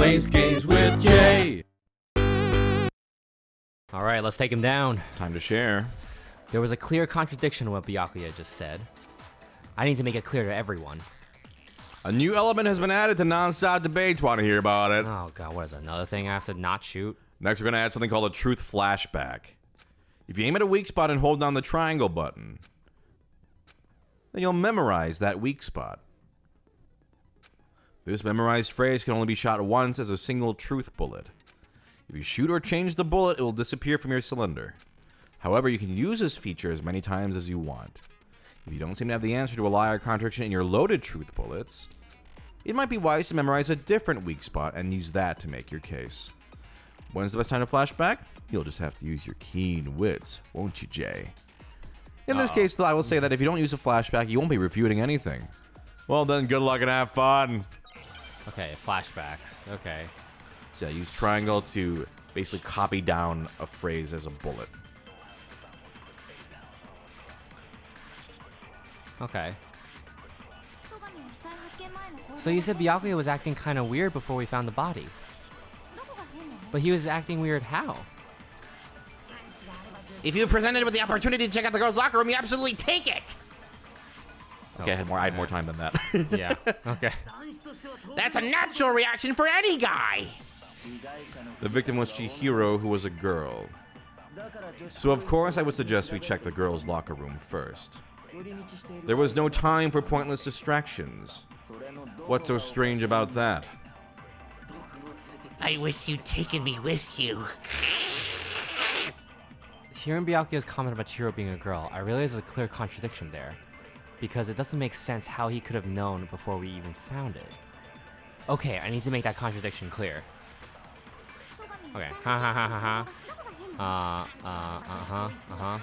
plays games with Jay. Alright, let's take him down. Time to share. There was a clear contradiction in what Byakuya just said. I need to make it clear to everyone. A new element has been added to non-stop debates. Want to hear about it? Oh god, what is it, another thing I have to not shoot? Next, we're going to add something called a truth flashback. If you aim at a weak spot and hold down the triangle button, then you'll memorize that weak spot. This memorized phrase can only be shot once as a single truth bullet. If you shoot or change the bullet, it will disappear from your cylinder. However, you can use this feature as many times as you want. If you don't seem to have the answer to a lie or contradiction in your loaded truth bullets, it might be wise to memorize a different weak spot and use that to make your case. When's the best time to flashback? You'll just have to use your keen wits, won't you, Jay? In this case, though, I will say that if you don't use a flashback, you won't be refuting anything. Well then, good luck and have fun. Okay, flashbacks. Okay. So yeah, use triangle to basically copy down a phrase as a bullet. Okay. So you said Byakuya was acting kind of weird before we found the body. But he was acting weird how? If you were presented with the opportunity to check out the girls' locker room, you absolutely take it! Okay, I had more time than that. Yeah, okay. That's a natural reaction for any guy! The victim was Chihiro, who was a girl. So of course I would suggest we check the girls' locker room first. There was no time for pointless distractions. What's so strange about that? I wish you'd taken me with you. Hearing Byakuya's comment about Chihiro being a girl, I realize there's a clear contradiction there. Because it doesn't make sense how he could have known before we even found it. Okay, I need to make that contradiction clear. Okay, ha ha ha ha ha.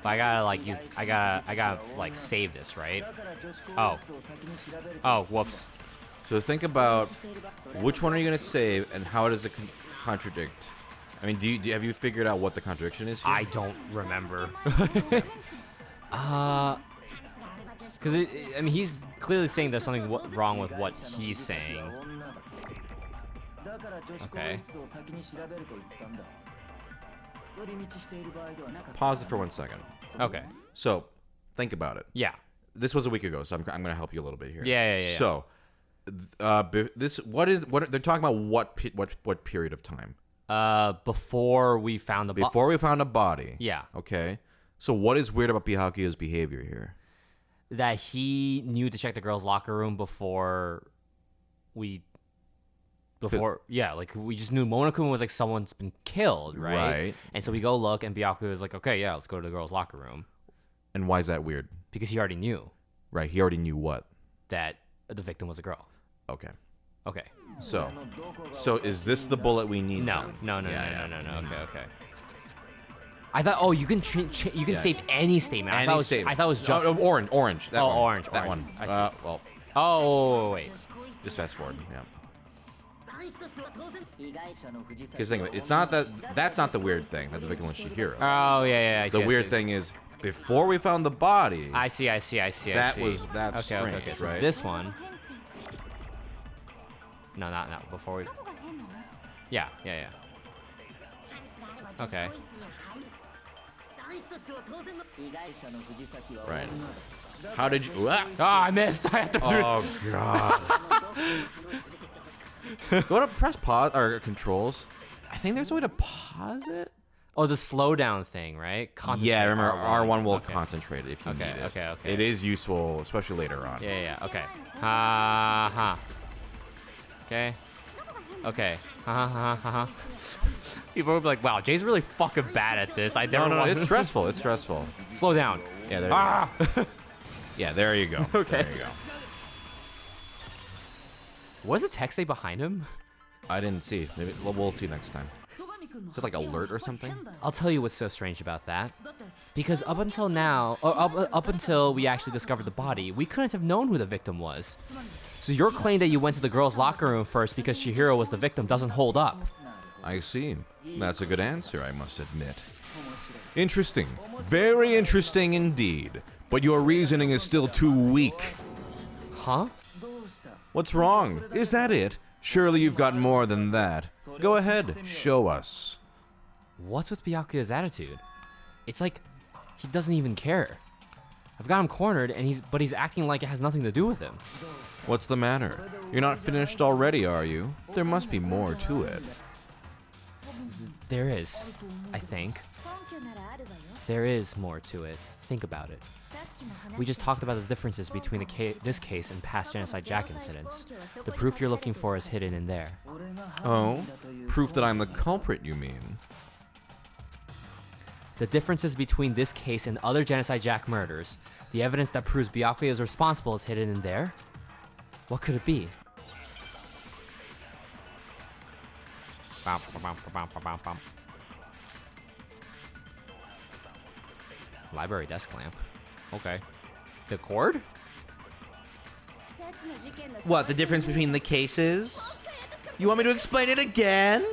But I gotta like use, I gotta like save this, right? Oh, whoops. So think about which one are you gonna save and how does it contradict? I mean, have you figured out what the contradiction is here? I don't remember. Because I mean, he's clearly saying there's something wrong with what he's saying. Okay. Pause it for 1 second. Okay. So, think about it. Yeah. This was a week ago, so I'm going to help you a little bit here. Yeah. So, they're talking about what period of time? Before we found the body. Before we found a body. Yeah. Okay. So what is weird about Byakuya's behavior here? That he knew to check the girls' locker room before, like we just knew Monokuma was like someone's been killed, right? Right. And so we go look, and Byakuya was like, okay, yeah, let's go to the girls' locker room. And why is that weird? Because he already knew. Right, he already knew what? That the victim was a girl. Okay. Okay. So is this the bullet we need? No. Okay. I thought, you can save any statement. I thought it was just orange. That one. orange. That one. I see. Well. Oh wait. Just fast forward. Yeah. Because think of it, it's not that's not the weird thing that the victim was Chihiro. Oh yeah. I see, the weird thing is before we found the body. I see. That's strange, okay. So right? this one. No, not before we. Yeah. Okay. Right. How did you? Oh, I missed. I have to do. Oh god. Go to press pause or controls. I think there's a way to pause it. Oh, the slowdown thing, right? Yeah, remember R1 will concentrate it if you need it. Okay. It is useful, especially later on. Yeah. Okay. Okay. People will be like, "Wow, Jay's really fucking bad at this." No, it's stressful. It's stressful. Slow down. Yeah, there you go. Yeah, there you go. Okay. There you go. What does the text say behind him? I didn't see. Maybe we'll see next time. Is it like alert or something? I'll tell you what's so strange about that. Because up until now, or up until we actually discovered the body, we couldn't have known who the victim was. So your claim that you went to the girls' locker room first because Chihiro was the victim doesn't hold up. I see. That's a good answer, I must admit. Interesting. Very interesting indeed. But your reasoning is still too weak. Huh? What's wrong? Is that it? Surely you've got more than that. Go ahead, show us. What's with Byakuya's attitude? It's like he doesn't even care. I've got him cornered, and he's acting like it has nothing to do with him. What's the matter? You're not finished already, are you? There must be more to it. There is, I think. There is more to it. Think about it. We just talked about the differences between this case and past Genocide Jack incidents. The proof you're looking for is hidden in there. Oh? Proof that I'm the culprit, you mean? The differences between this case and other Genocide Jack murders, the evidence that proves Byakuya is responsible is hidden in there? What could it be? Library desk lamp. Okay. The cord? What, the difference between the cases? You want me to explain it again?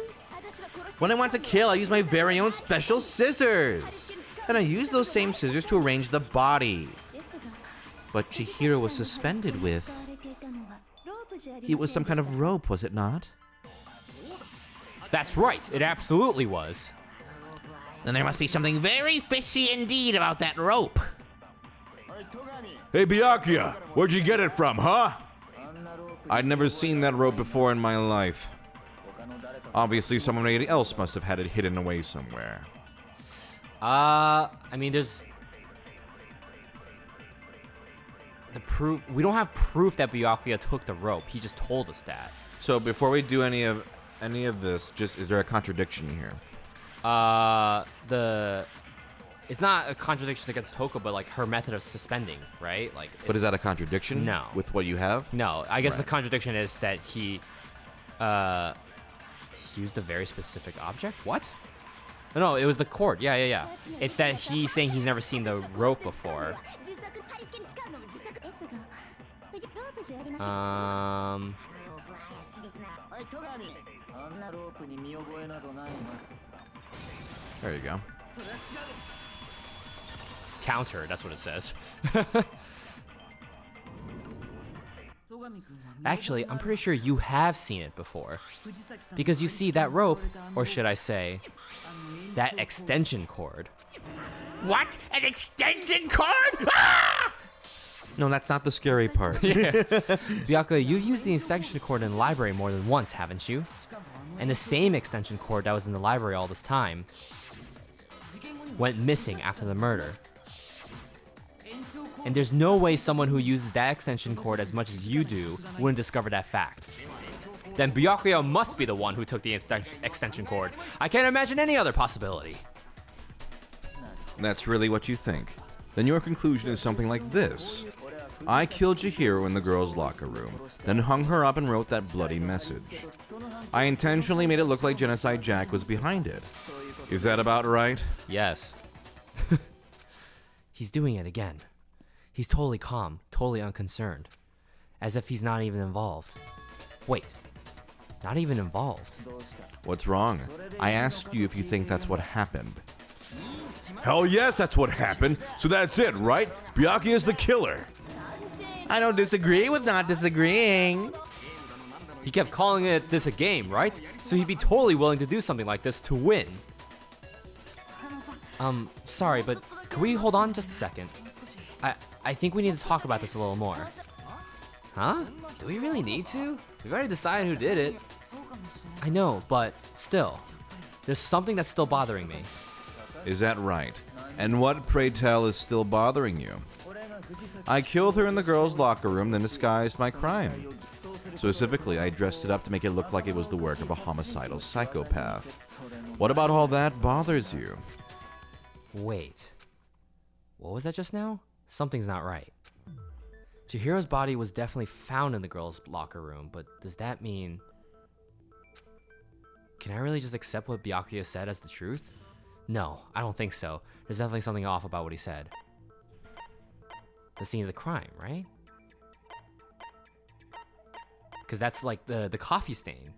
When I want to kill, I use my very own special scissors. And I use those same scissors to arrange the body. But Chihiro was suspended with... It was some kind of rope, was it not? That's right, it absolutely was. Then there must be something very fishy indeed about that rope. Hey, Byakuya, where'd you get it from, huh? I'd never seen that rope before in my life. Obviously, somebody else must have had it hidden away somewhere. I mean, there's... The proof... We don't have proof that Byakuya took the rope. He just told us that. So, before we do any of this, just is there a contradiction here? It's not a contradiction against Toko, but like her method of suspending, right? Like. But is that a contradiction? No. With what you have? No, I guess Right. the contradiction is that he used a very specific object. What? No, it was the cord. Yeah. It's that he's saying he's never seen the rope before. There you go. Counter, that's what it says. Actually, I'm pretty sure you have seen it before. Because you see that rope, or should I say, that extension cord. What? An extension cord? Ah! No, that's not the scary part. Byakuya, you've used the extension cord in the library more than once, haven't you? And the same extension cord that was in the library all this time went missing after the murder. And there's no way someone who uses that extension cord as much as you do wouldn't discover that fact. Then Byakuya must be the one who took the extension cord. I can't imagine any other possibility. That's really what you think. Then your conclusion is something like this. I killed Chihiro in the girls' locker room, then hung her up and wrote that bloody message. I intentionally made it look like Genocide Jack was behind it. Is that about right? Yes. He's doing it again. He's totally calm, totally unconcerned. As if he's not even involved. Wait. Not even involved. What's wrong? I asked you if you think that's what happened. Hell yes, that's what happened. So that's it, right? Byakuya's the killer. I don't disagree with not disagreeing. He kept calling this a game, right? So he'd be totally willing to do something like this to win. Sorry, but could we hold on just a second? I think we need to talk about this a little more. Huh? Do we really need to? We've already decided who did it. I know, but still. There's something that's still bothering me. Is that right? And what, pray tell, is still bothering you? I killed her in the girls' locker room, then disguised my crime. Specifically, I dressed it up to make it look like it was the work of a homicidal psychopath. What about all that bothers you? Wait. What was that just now? Something's not right. Chihiro's body was definitely found in the girls' locker room, but does that mean... Can I really just accept what Byakuya said as the truth? No, I don't think so. There's definitely something off about what he said. The scene of the crime, right? Because that's like the coffee stain.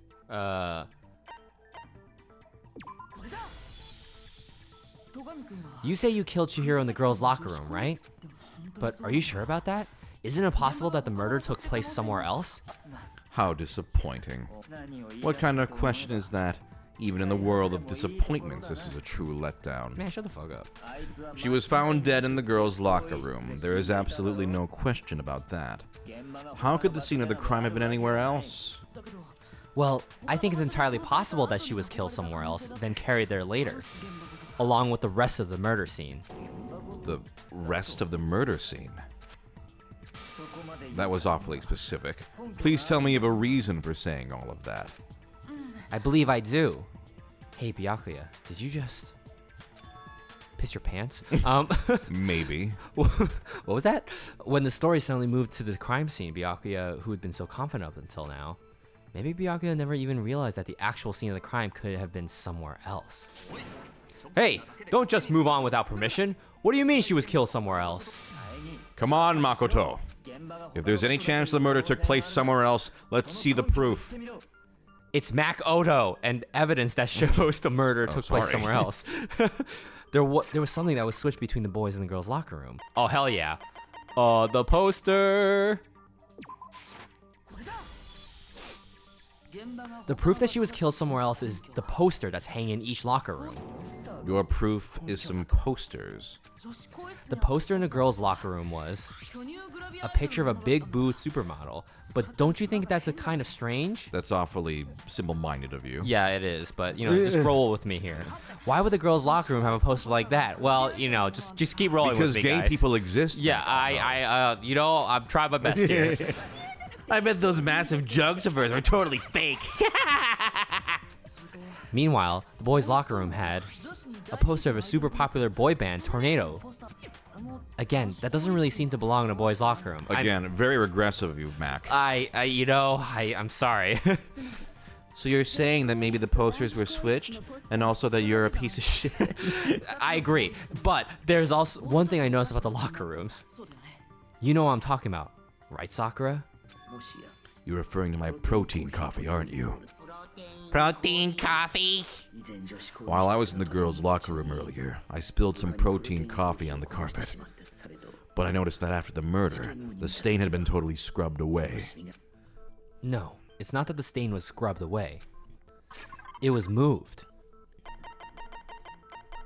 You say you killed Chihiro in the girls' locker room, right? But are you sure about that? Isn't it possible that the murder took place somewhere else? How disappointing. What kind of question is that? Even in the world of disappointments, this is a true letdown. Man, shut the fuck up. She was found dead in the girls' locker room. There is absolutely no question about that. How could the scene of the crime have been anywhere else? Well, I think it's entirely possible that she was killed somewhere else, then carried there later, along with the rest of the murder scene. The rest of the murder scene? That was awfully specific. Please tell me of a reason for saying all of that. I believe I do. Hey, Byakuya, did you just piss your pants? Maybe. What was that? When the story suddenly moved to the crime scene, Byakuya, who had been so confident up until now, maybe Byakuya never even realized that the actual scene of the crime could have been somewhere else. Hey, don't just move on without permission. What do you mean she was killed somewhere else? Come on, Makoto. If there's any chance the murder took place somewhere else, let's see the proof. It's Mac Odo and evidence that shows the murder took place somewhere else. There was something that was switched between the boys and the girls' locker room. Oh, hell yeah. The poster. The proof that she was killed somewhere else is the poster that's hanging in each locker room. Your proof is some posters. The poster in the girls' locker room was a picture of a big booed supermodel. But don't you think that's a kind of strange? That's awfully simple-minded of you. Yeah, it is, but, just roll with me here. Why would the girls' locker room have a poster like that? Well, just keep rolling with me, Because gay people exist. Yeah, I'm trying my best here. I bet those massive jugs of hers are totally fake. Meanwhile, the boys' locker room had a poster of a super popular boy band, Tornado. Again, that doesn't really seem to belong in a boys' locker room. Again, very regressive of you, Mac. I'm sorry. So you're saying that maybe the posters were switched, and also that you're a piece of shit? I agree, but there's also one thing I noticed about the locker rooms. You know what I'm talking about, right, Sakura? You're referring to my protein coffee, aren't you? Protein coffee? While I was in the girls' locker room earlier, I spilled some protein coffee on the carpet. But I noticed that after the murder, the stain had been totally scrubbed away. No, it's not that the stain was scrubbed away. It was moved.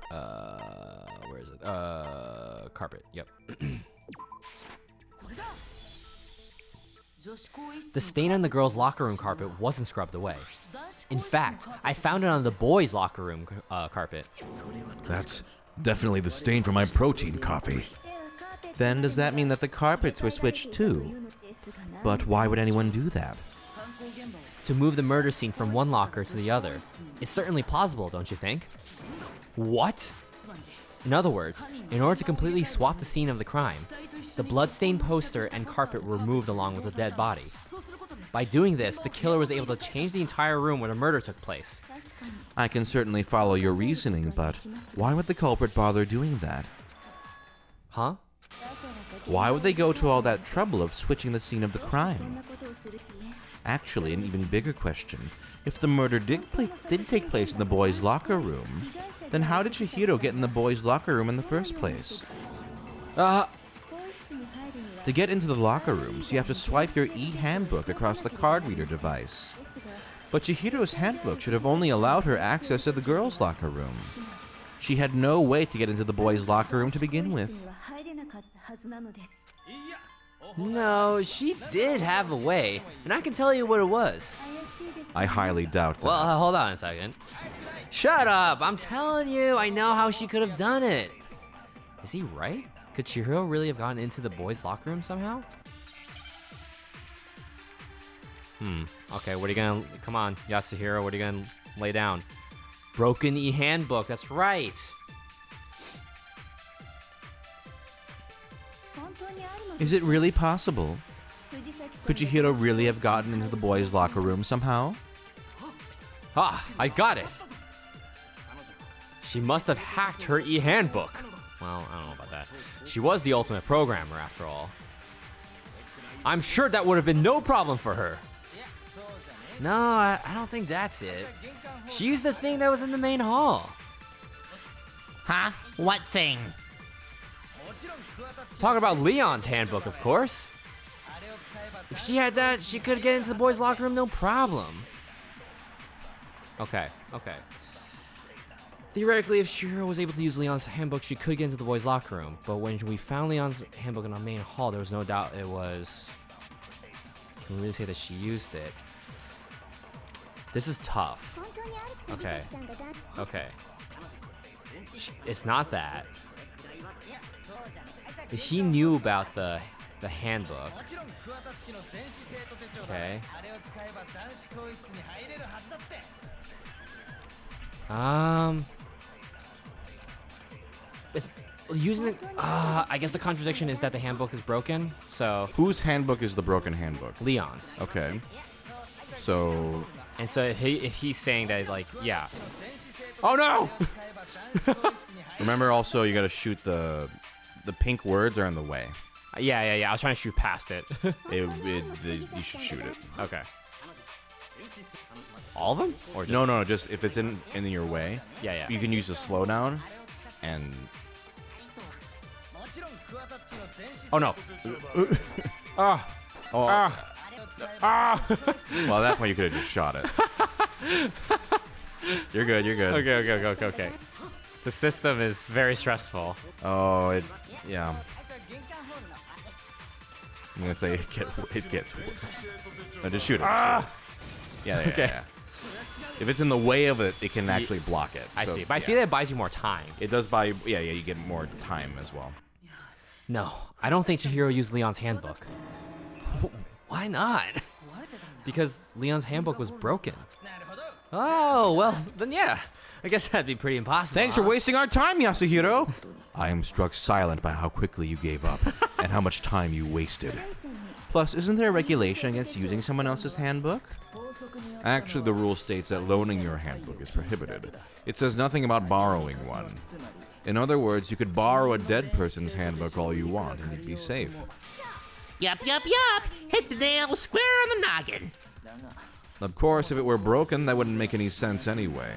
Where is it? Carpet, yep. The stain on the girls' locker room carpet wasn't scrubbed away. In fact, I found it on the boys' locker room carpet. That's definitely the stain from my protein coffee. Then does that mean that the carpets were switched too? But why would anyone do that? To move the murder scene from one locker to the other. It's certainly plausible, don't you think? What? In other words, in order to completely swap the scene of the crime, the bloodstained poster and carpet were moved along with the dead body. By doing this, the killer was able to change the entire room where the murder took place. I can certainly follow your reasoning, but why would the culprit bother doing that? Huh? Why would they go to all that trouble of switching the scene of the crime? Actually, an even bigger question. If the murder did take place in the boys' locker room, then how did Chihiro get in the boys' locker room in the first place? To get into the locker rooms, you have to swipe your e-handbook across the card reader device. But Chihiro's handbook should have only allowed her access to the girls' locker room. She had no way to get into the boys' locker room to begin with. No, she did have a way, and I can tell you what it was. I highly doubt that. Well, hold on a second. Shut up! I'm telling you, I know how she could have done it. Is he right? Could Chihiro really have gotten into the boys' locker room somehow? Okay, what are you gonna... Come on, Yasuhiro, what are you gonna lay down? Broken e-handbook, that's right! Is it really possible? Could Chihiro really have gotten into the boys' locker room somehow? Ah, I got it! She must have hacked her e-handbook. Well, I don't know about that. She was the ultimate programmer, after all. I'm sure that would have been no problem for her. No, I don't think that's it. She used the thing that was in the main hall. Huh? What thing? Talking about Leon's handbook, of course. If she had that, she could get into the boys' locker room, no problem. Okay. Theoretically, if Shiro was able to use Leon's handbook, she could get into the boys' locker room. But when we found Leon's handbook in our main hall, there was no doubt it was... Can we really say that she used it? This is tough. Okay. It's not that. He knew about the handbook. Okay. It's using it. I guess the contradiction is that the handbook is broken. So Whose handbook is the broken handbook? Leon's. Okay. So And so if he's saying that, like, yeah. Oh no! remember, also you got to shoot the pink words are in the way. Yeah. I was trying to shoot past it. You should shoot it. Okay. All of them? Or just No. Just if it's in your way. Yeah. You can use the slowdown, and Oh no. well, at that point you could have just shot it. You're good. Okay. The system is very stressful. Oh, yeah. I'm gonna say it gets worse. No, just shoot it. Yeah. Okay. If it's in the way of it, it can actually block it. I So, see. But I see yeah. that it buys you more time. It does buy. Yeah. You get more time as well. No, I don't think Chihiro used Leon's handbook. Why not? Because Leon's handbook was broken. Oh, well, then yeah. I guess that'd be pretty impossible. Thanks for wasting our time, Yasuhiro. I am struck silent by how quickly you gave up and how much time you wasted. Plus, isn't there a regulation against using someone else's handbook? Actually, the rule states that loaning your handbook is prohibited. It says nothing about borrowing one. In other words, you could borrow a dead person's handbook all you want and you'd be safe. Yup. Hit the nail square on the noggin. Of course, if it were broken, that wouldn't make any sense anyway.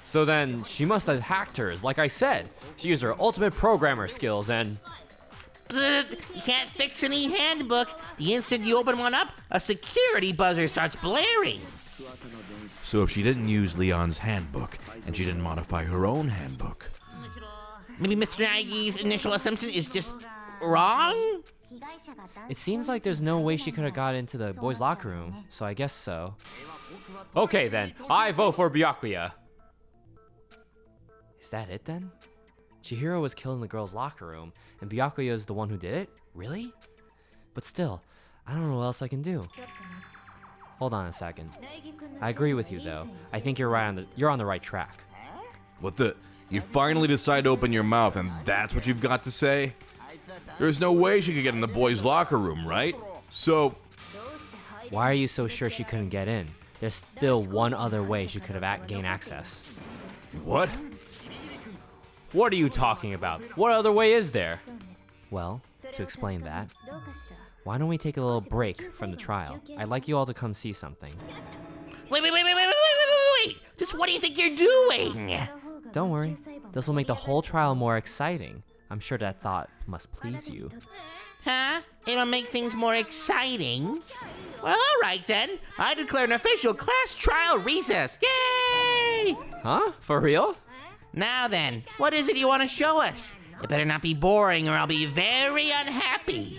So then, she must have hacked hers, like I said. She used her ultimate programmer skills and... Bzz, you can't fix any handbook. The instant you open one up, a security buzzer starts blaring. So if she didn't use Leon's handbook, and she didn't modify her own handbook... Maybe Mr. Nagi's initial assumption is just wrong? It seems like there's no way she could have got into the boys' locker room, so I guess so. Okay then, I vote for Byakuya. Is that it then? Chihiro was killed in the girls' locker room, and Byakuya is the one who did it? Really? But still, I don't know what else I can do. Hold on a second. I agree with you though. I think you're on the right track. What the? You finally decide to open your mouth and that's what you've got to say? There's no way she could get in the boys' locker room, right? So... Why are you so sure she couldn't get in? There's still one other way she could have gained access. What? What are you talking about? What other way is there? Well, to explain that, why don't we take a little break from the trial? I'd like you all to come see something. Wait. Just what do you think you're doing? Don't worry, this will make the whole trial more exciting. I'm sure that thought must please you. Huh? It'll make things more exciting? Well, all right then. I declare an official class trial recess. Yay! Huh? For real? Now then, what is it you want to show us? It better not be boring or I'll be very unhappy.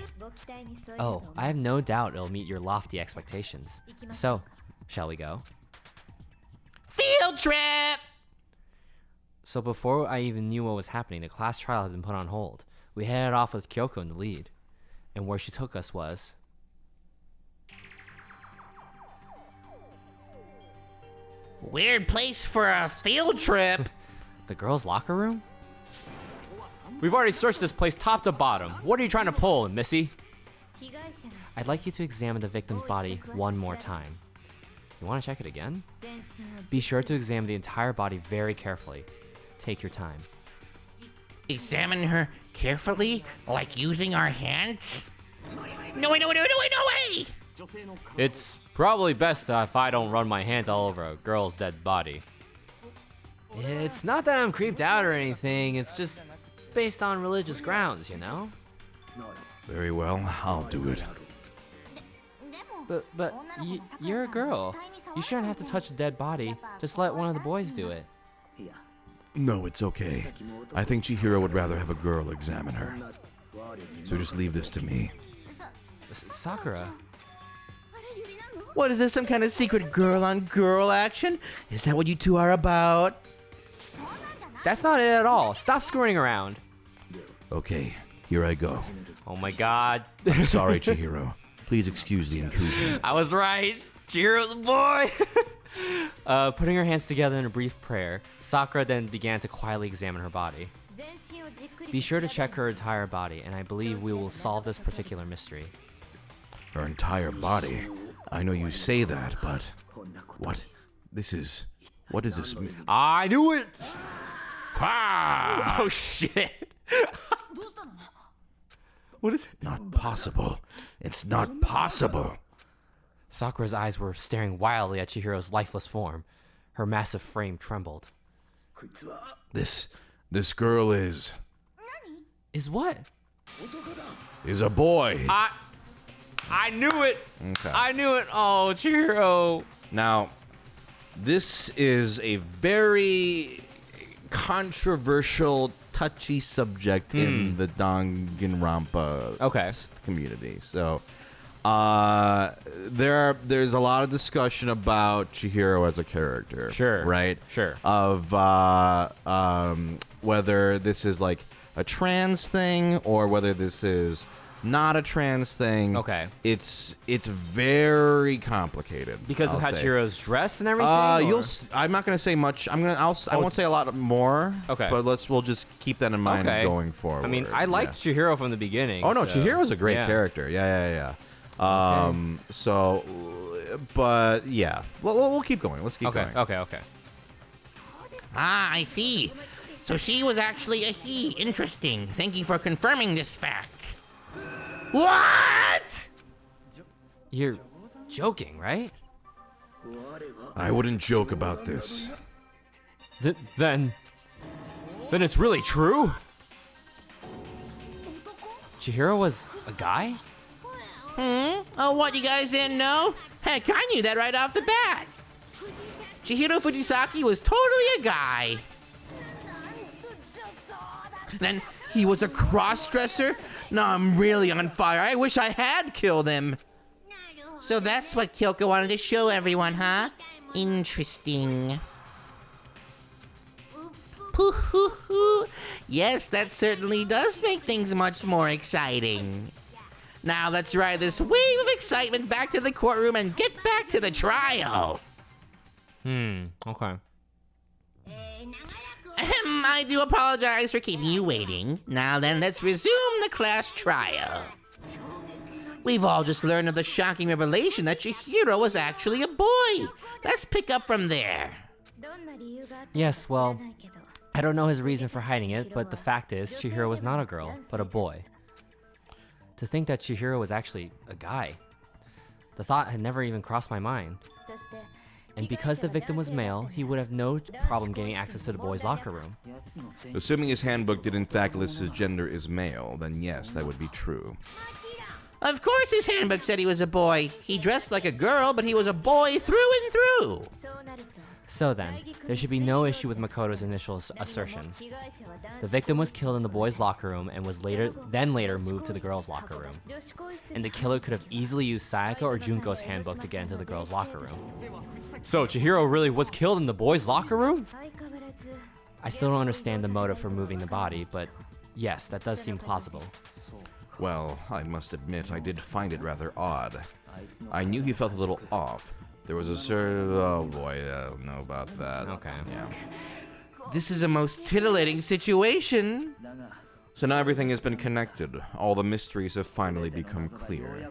Oh, I have no doubt it'll meet your lofty expectations. So, shall we go? Field trip! So before I even knew what was happening, the class trial had been put on hold. We headed off with Kyoko in the lead. And where she took us was... Weird place for a field trip. the girls' locker room? We've already searched this place top to bottom. What are you trying to pull, Missy? I'd like you to examine the victim's body one more time. You want to check it again? Be sure to examine the entire body very carefully. Take your time. Examine her carefully, like using our hands? No way! It's probably best if I don't run my hands all over a girl's dead body. It's not that I'm creeped out or anything, it's just based on religious grounds, you know? Very well, I'll do it. But you're a girl. You shouldn't have to touch a dead body. Just let one of the boys do it. No, it's okay. I think Chihiro would rather have a girl examine her. So just leave this to me. Sakura. What is this, some kind of secret girl-on-girl action? Is that what you two are about? That's not it at all. Stop screwing around. Okay, here I go. Oh my god. Sorry, Chihiro. Please excuse the intrusion. I was right. Chihiro's a boy. Putting her hands together in a brief prayer, Sakura then began to quietly examine her body. Be sure to check her entire body, and I believe we will solve this particular mystery. Her entire body. I know you say that, but what does this mean? I knew it! Oh shit! What is it? Not possible. It's not possible. Sakura's eyes were staring wildly at Chihiro's lifeless form. Her massive frame trembled. This girl is what? a boy. I knew it! Okay. I knew it! Oh, Chihiro! Now, this is a very controversial, touchy subject in the Danganronpa community. So, there's a lot of discussion about Chihiro as a character. Sure. Right? Sure. Of whether this is like a trans thing or whether this is not a trans thing. Okay. It's very complicated Because of how say. Chihiro's dressed and everything? I'm not gonna say much. I won't say a lot more. Okay. But we'll just keep that in mind going forward. I mean, I liked Chihiro from the beginning. Oh no, so, Chihiro's a great yeah. character. Yeah. So, but yeah, we'll keep going. Let's keep going. Okay. Ah, I see. So she was actually a he. Interesting. Thank you for confirming this fact. What? You're joking, right? I wouldn't joke about this. Then it's really true? Chihiro was a guy? Oh, what, you guys didn't know? Heck, I knew that right off the bat. Chihiro Fujisaki was totally a guy. Then he was a cross-dresser? No, I'm really on fire. I wish I had killed him. So that's what Kyoko wanted to show everyone, huh? Interesting. Poo-hoo-hoo. Yes, that certainly does make things much more exciting. Now let's ride this wave of excitement back to the courtroom and get back to the trial. Okay. I do apologize for keeping you waiting. Now then, let's resume the class trial. We've all just learned of the shocking revelation that Chihiro was actually a boy. Let's pick up from there. Yes, well, I don't know his reason for hiding it, but the fact is, Chihiro was not a girl, but a boy. To think that Chihiro was actually a guy. The thought had never even crossed my mind. And because the victim was male, he would have no problem gaining access to the boys' locker room. Assuming his handbook did in fact list his gender as male, then yes, that would be true. Of course his handbook said he was a boy. He dressed like a girl, but he was a boy through and through. So then, there should be no issue with Makoto's initial assertion. The victim was killed in the boys' locker room and was later moved to the girls' locker room. And the killer could have easily used Sayaka or Junko's handbook to get into the girls' locker room. So Chihiro really was killed in the boys' locker room? I still don't understand the motive for moving the body, but yes, that does seem plausible. Well, I must admit, I did find it rather odd. I knew he felt a little off. There was a certain... Oh boy, I don't know about that. Okay. Yeah. This is a most titillating situation. So now everything has been connected. All the mysteries have finally become clear.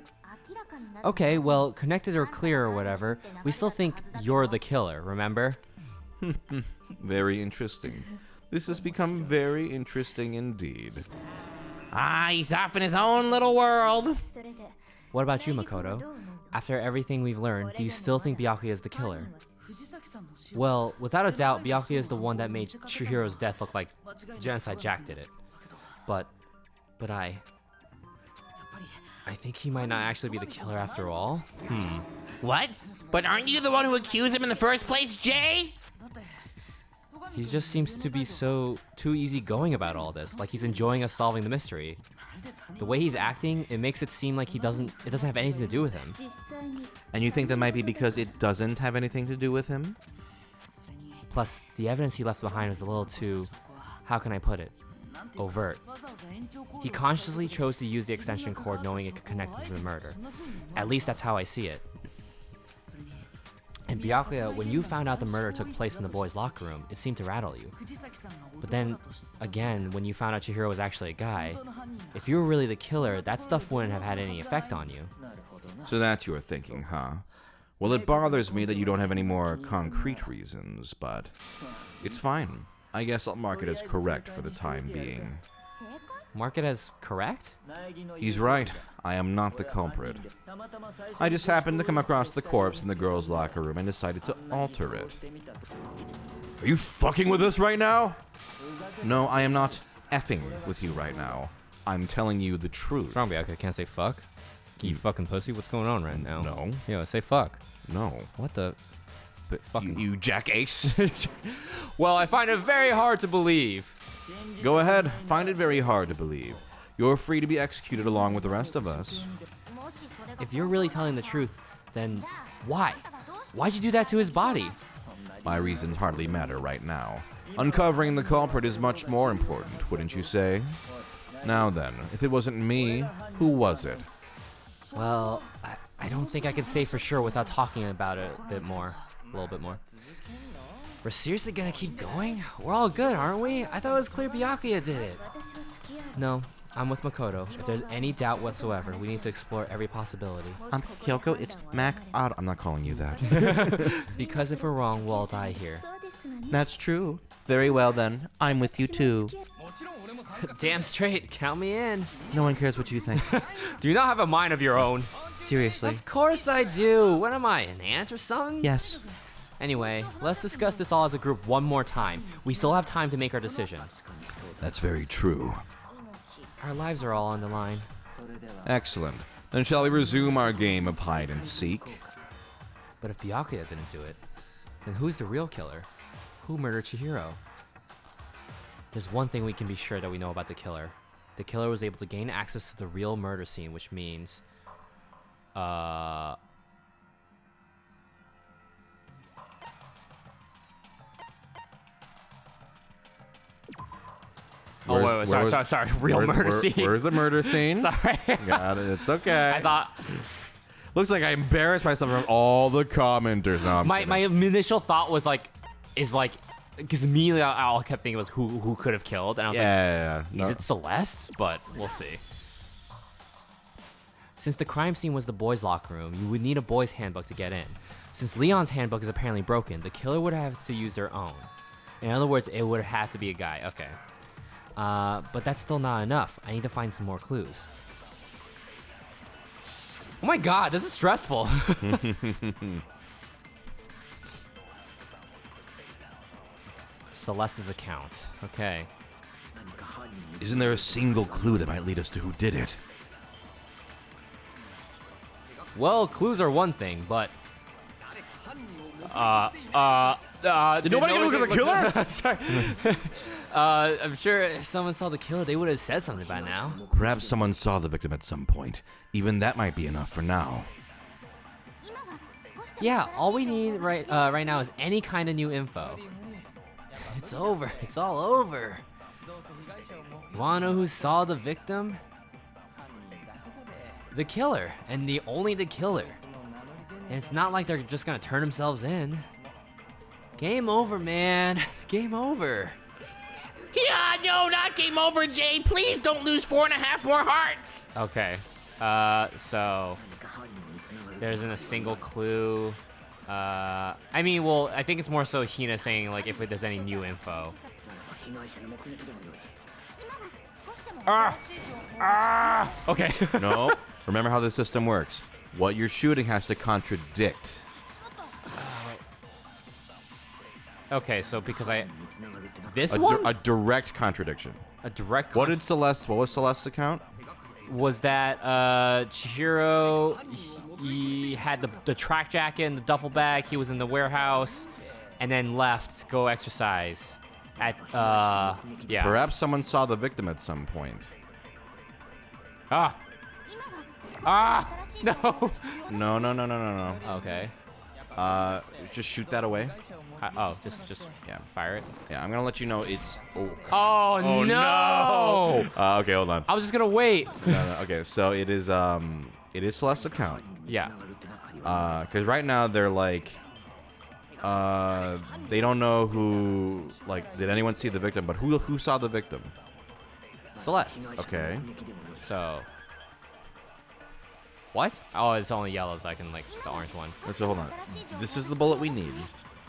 Okay, well, connected or clear or whatever, we still think you're the killer, remember? Very interesting. This has become very interesting indeed. He's off in his own little world. What about you, Makoto? After everything we've learned, do you still think Byakuya is the killer? Well, without a doubt, Byakuya is the one that made Chihiro's death look like Genocide Jack did it. But I I think he might not actually be the killer after all. What? But aren't you the one who accused him in the first place, Jay? He just seems to be too easygoing about all this, like he's enjoying us solving the mystery. The way he's acting, it makes it seem like it doesn't have anything to do with him. And you think that might be because it doesn't have anything to do with him? Plus, the evidence he left behind was a little too, how can I put it, overt. He consciously chose to use the extension cord knowing it could connect him to the murder. At least that's how I see it. And Byakuya, when you found out the murder took place in the boys' locker room, it seemed to rattle you. But then, again, when you found out Chihiro was actually a guy, if you were really the killer, that stuff wouldn't have had any effect on you. So that's your thinking, huh? Well, it bothers me that you don't have any more concrete reasons, but it's fine. I guess I'll mark it as correct for the time being. Mark it as correct? He's right. I am not the culprit. I just happened to come across the corpse in the girls' locker room and decided to alter it. Are you fucking with us right now? No, I am not effing with you right now. I'm telling you the truth. What's wrong, Byakuya? Can't say fuck? You fucking pussy? What's going on right now? No. Yo, say fuck. No. What the? But fucking. You jackass. Well, I find it very hard to believe. Go ahead. Find it very hard to believe. You're free to be executed along with the rest of us. If you're really telling the truth, then why? Why'd you do that to his body? My reasons hardly matter right now. Uncovering the culprit is much more important, wouldn't you say? Now then, if it wasn't me, who was it? Well, I don't think I can say for sure without talking about it a little bit more. We're seriously gonna keep going? We're all good, aren't we? I thought it was clear Byakuya did it. No, I'm with Makoto. If there's any doubt whatsoever, we need to explore every possibility. Kyoko, it's Mac Otto. I'm not calling you that. Because if we're wrong, we'll all die here. That's true. Very well then. I'm with you too. Damn straight, count me in. No one cares what you think. Do you not have a mind of your own? Seriously. Of course I do. What am I, an ant or something? Yes. Anyway, let's discuss this all as a group one more time. We still have time to make our decisions. That's very true. Our lives are all on the line. Excellent. Then shall we resume our game of hide and seek? But if Byakuya didn't do it, then who's the real killer? Who murdered Chihiro? There's one thing we can be sure that we know about the killer. The killer was able to gain access to the real murder scene, which means... Oh, wait, sorry. Real murder scene. Where's the murder scene? Sorry. Got it. It's okay. I thought... Looks like I embarrassed myself from all the commenters. No, my initial thought was because immediately all I kept thinking was who could have killed, and I was is it Celeste? But we'll see. Since the crime scene was the boys' locker room, you would need a boys' handbook to get in. Since Leon's handbook is apparently broken, the killer would have to use their own. In other words, it would have to be a guy. Okay. But that's still not enough. I need to find some more clues. Oh my god, this is stressful. Celeste's account. Okay. Isn't there a single clue that might lead us to who did it? Well, clues are one thing, but... Did nobody look at the killer? Sorry. I'm sure if someone saw the killer, they would have said something by now. Perhaps someone saw the victim at some point. Even that might be enough for now. Yeah, all we need right now is any kind of new info. It's over. It's all over. You wanna know who saw the victim? The killer, and only the killer. And it's not like they're just gonna turn themselves in. Game over, man. Game over. Yeah, no, not game over, Jay. Please don't lose 4.5 more hearts. Okay. So there isn't a single clue. I mean, well, I think it's more so Hina saying like if there's any new info. Okay. No. Remember how the system works. What you're shooting has to contradict. Okay, so because this A one? direct contradiction. A direct. What was Celeste's account? was that Chihiro, he had the track jacket and the duffel bag. He was in the warehouse and then left to go exercise at, yeah. Perhaps someone saw the victim at some point. Ah! No! No. Okay. Just shoot that away. Just Yeah. fire it. Yeah, I'm gonna let you know it's. Oh, no! Okay, hold on. I was just gonna wait. No, okay, so it is Celeste's account. Yeah. Because right now they're like, they don't know who, like, did anyone see the victim? But who saw the victim? Celeste. Okay. So. What? Oh, it's only yellows that I can, like, the orange one. So hold on. This is the bullet we need.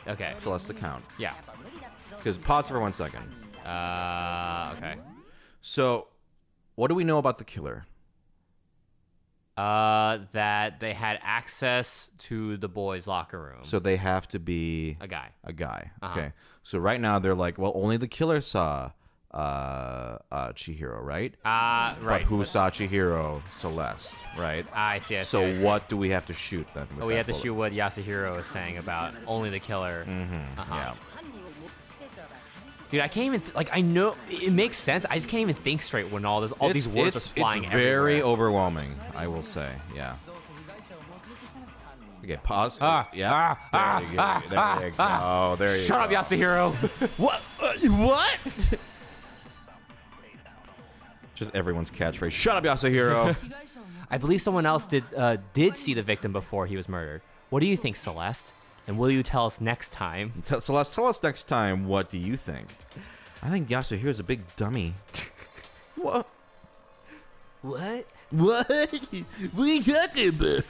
Okay. Celeste's account. Yeah. Because pause for 1 second. Okay. So, what do we know about the killer? That they had access to the boys' locker room. So they have to be A guy. A guy. Uh-huh. Okay. So right now they're like, well, only the killer saw Chihiro, right? Right. But who saw Chihiro? Celeste, right? I see. I see. So I see. what do we have to shoot then? with We that have to bullet? shoot what Yasuhiro is saying about only the killer. Yeah. Dude, I can't even I know it makes sense. I just can't even think straight when all these words are flying It's very everywhere. overwhelming, I will say. Yeah. Okay, pause. Ah, There you go. There you go. There you Shut go. up, Yasuhiro. What? What? Just everyone's catchphrase. Shut up, Yasuhiro. I believe someone else did see the victim before he was murdered. What do you think, Celeste? And will you tell us next time? Celeste, tell us next time, what do you think? I think Yasuhiro's a big dummy. What? What? What? What are you talking about?